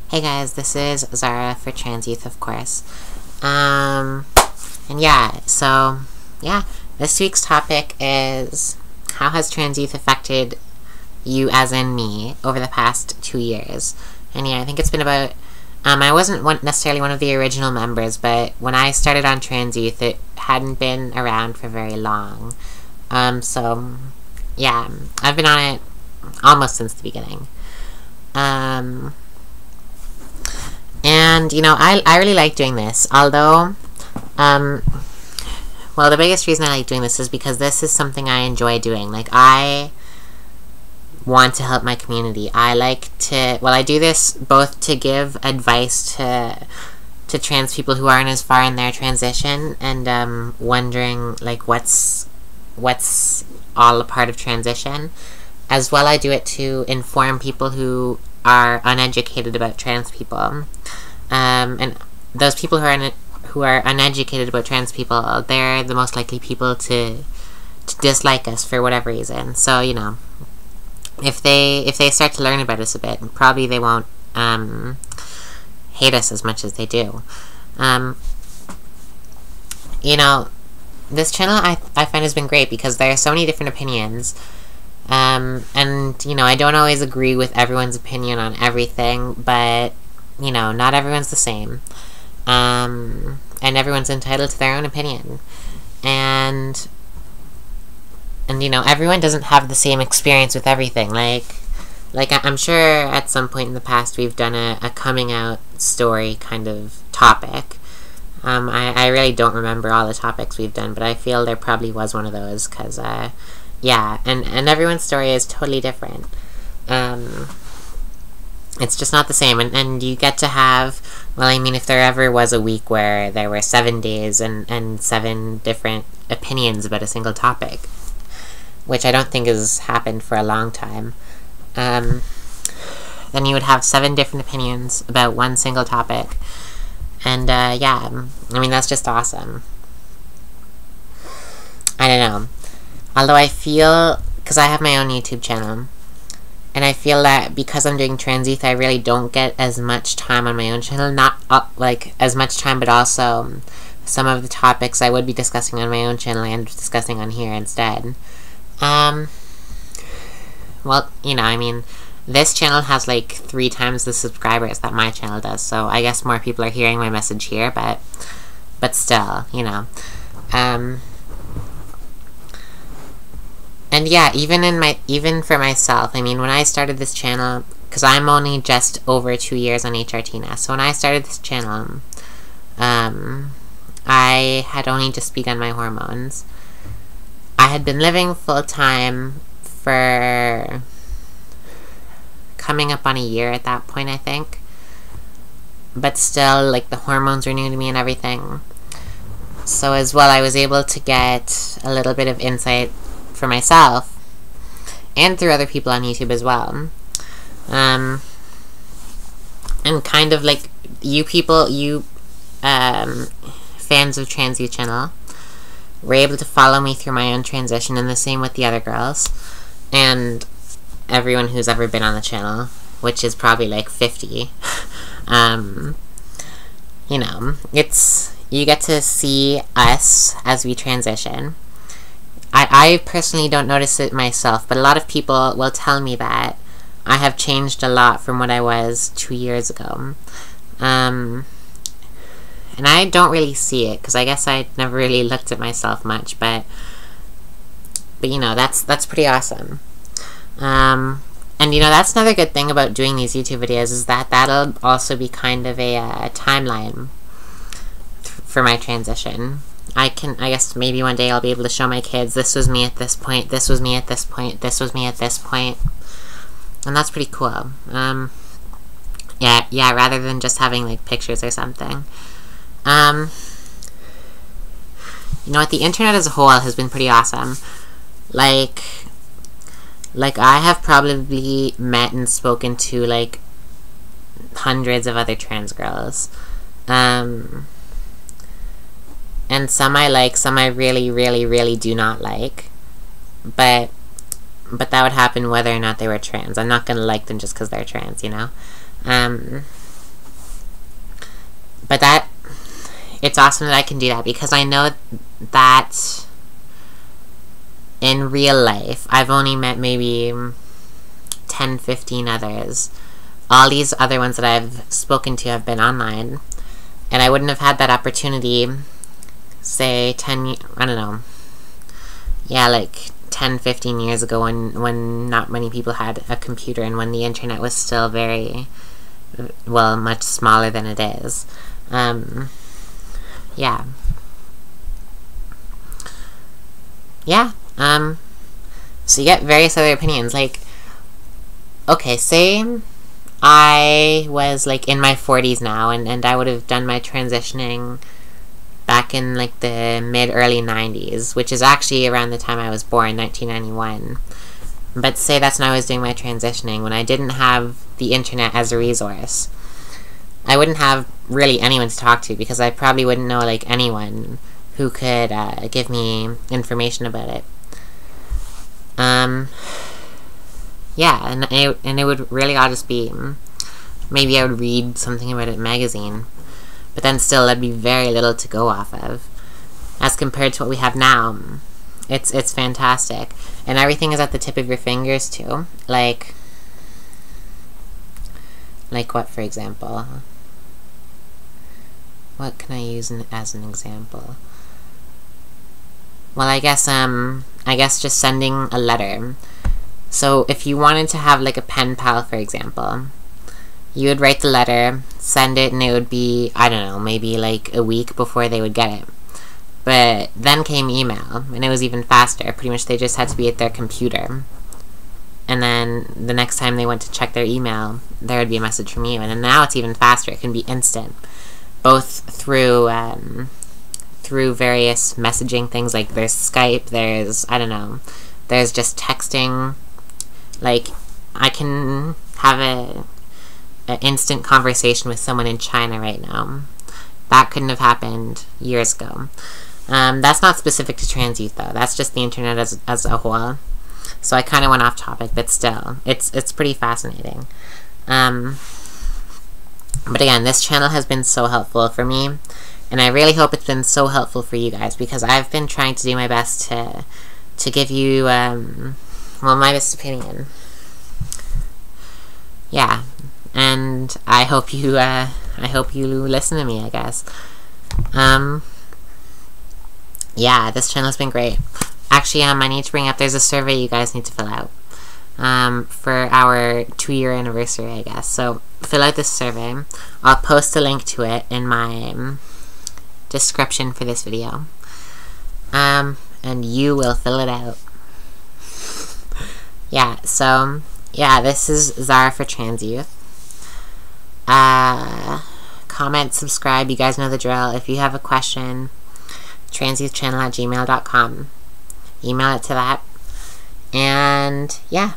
Hey guys, this is Zara for Trans Youth, of course. This week's topic is how has trans youth affected you, as in me, over the past 2 years? And yeah, I think it's been about, I wasn't necessarily one of the original members, but when I started on Trans Youth, it hadn't been around for very long. I've been on it almost since the beginning. And, I really like doing this, although, the biggest reason I like doing this is because this is something I enjoy doing. Like, I want to help my community. I do this both to give advice to trans people who aren't as far in their transition, and, wondering, like, what's all a part of transition. As well, I do it to inform people who are uneducated about trans people. And those people who are uneducated about trans people, they're the most likely people to dislike us for whatever reason. So, if they start to learn about us a bit, probably they won't hate us as much as they do. This channel I find has been great because there are so many different opinions. I don't always agree with everyone's opinion on everything, but, not everyone's the same. And everyone's entitled to their own opinion. And everyone doesn't have the same experience with everything. Like I'm sure at some point in the past we've done a coming out story kind of topic. I really don't remember all the topics we've done, but I feel there probably was one of those, because, and everyone's story is totally different. It's just not the same, and you get to have, if there ever was a week where there were 7 days and 7 different opinions about a single topic, which I don't think has happened for a long time, then you would have 7 different opinions about one single topic, and, that's just awesome. I don't know. Although I feel, because I have my own YouTube channel, and I feel that because I'm doing Trans Youth, I really don't get as much time on my own channel. Not, as much time, but also some of the topics I would be discussing on my own channel I end up discussing on here instead. This channel has, 3 times the subscribers that my channel does, so I guess more people are hearing my message here, but still, And yeah, even for myself, when I started this channel, because I'm only just over 2 years on HRT now, so when I started this channel, I had only just begun my hormones. I had been living full-time for coming up on a year at that point, I think. But still, the hormones were new to me and everything. So as well, I was able to get a little bit of insight for myself, and through other people on YouTube as well. And kind of you fans of Trans Youth channel, were able to follow me through my own transition, and the same with the other girls, and everyone who's ever been on the channel, which is probably 50. You get to see us as we transition. I personally don't notice it myself, but a lot of people will tell me that I have changed a lot from what I was 2 years ago. And I don't really see it, because I guess I never really looked at myself much, but that's pretty awesome. And that's another good thing about doing these YouTube videos, is that that'll also be kind of a timeline for my transition. I guess maybe one day I'll be able to show my kids, this was me at this point, this was me at this point, this was me at this point. And that's pretty cool. Yeah, rather than just having, pictures or something. The internet as a whole has been pretty awesome. I have probably met and spoken to, hundreds of other trans girls. And some I like, some I really, really, really do not like. But that would happen whether or not they were trans. I'm not gonna like them just because they're trans, But it's awesome that I can do that, because I know that in real life, I've only met maybe 10, 15 others. All these other ones that I've spoken to have been online, and I wouldn't have had that opportunity, say, I don't know, yeah, like 10, 15 years ago, when not many people had a computer, and when the internet was still very, well, much smaller than it is. Yeah. Yeah, so you get various other opinions, like, okay, say I was, like, in my 40s now, and I would have done my transitioning back in, like, the mid-early 90s, which is actually around the time I was born, 1991. But say that's when I was doing my transitioning, when I didn't have the internet as a resource. I wouldn't have really anyone to talk to, because I probably wouldn't know, like, anyone who could give me information about it. Yeah, and it would really all just be, maybe I would read something about it in a magazine, but then still there'd be very little to go off of, as compared to what we have now. It's fantastic, and everything is at the tip of your fingers too. Like what, for example? What can I use as an example? Well, I guess just sending a letter. So if you wanted to have, like, a pen pal, for example, you would write the letter, send it, and it would be, I don't know, maybe like a week before they would get it. But then came email, and it was even faster. Pretty much they just had to be at their computer. And then the next time they went to check their email, there would be a message from you. And then now it's even faster. It can be instant. Both through various messaging things, like there's Skype, there's, I don't know, there's just texting. Like, I can have an instant conversation with someone in China right now. That couldn't have happened years ago. That's not specific to trans youth, though. That's just the internet as a whole. So I kind of went off topic, but still, it's pretty fascinating. But again, this channel has been so helpful for me, and I really hope it's been so helpful for you guys, because I've been trying to do my best to give you, well, my best opinion. Yeah, and I hope you listen to me, I guess. Yeah, this channel's been great. Actually, I need to bring up, there's a survey you guys need to fill out, for our 2-year anniversary, I guess. So, fill out this survey. I'll post a link to it in my description for this video. And you will fill it out. Yeah, so, yeah, this is Zara for Trans Youth. Comment, subscribe, you guys know the drill. If you have a question, transyouthchannel@gmail.com. Email it to that. And, yeah.